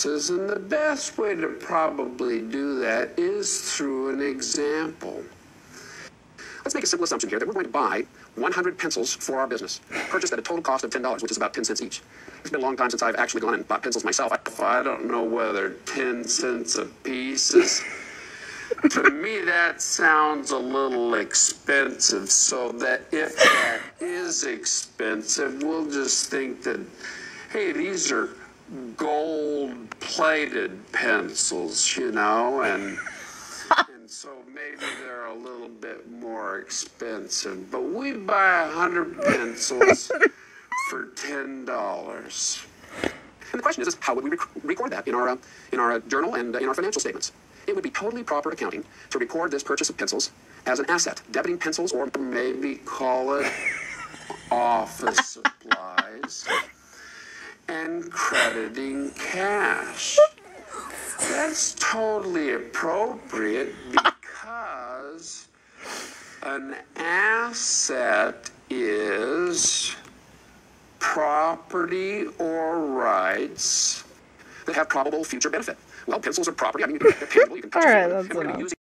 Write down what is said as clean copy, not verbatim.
expenses, and the best way to probably do that is through an example. Let's make a simple assumption here that we're going to buy 100 pencils for our business, purchased at a total cost of $10, which is about 10 cents each. It's been a long time since I've actually gone and bought pencils myself. I don't know whether 10 cents a piece is... To me, that sounds a little expensive, so that if that is expensive, we'll just think that, hey, these are gold-plated pencils, you know, and so maybe they're a little bit more expensive. But we buy 100 pencils for $10. And the question is how would we record that in our journal and in our financial statements? It would be totally proper accounting to record this purchase of pencils as an asset, debiting pencils, or maybe call it office supplies, and crediting cash. That's totally appropriate because an asset is property or rights that have probable future benefit. Well, pencils are property. I mean, you can touch it. And we're going to use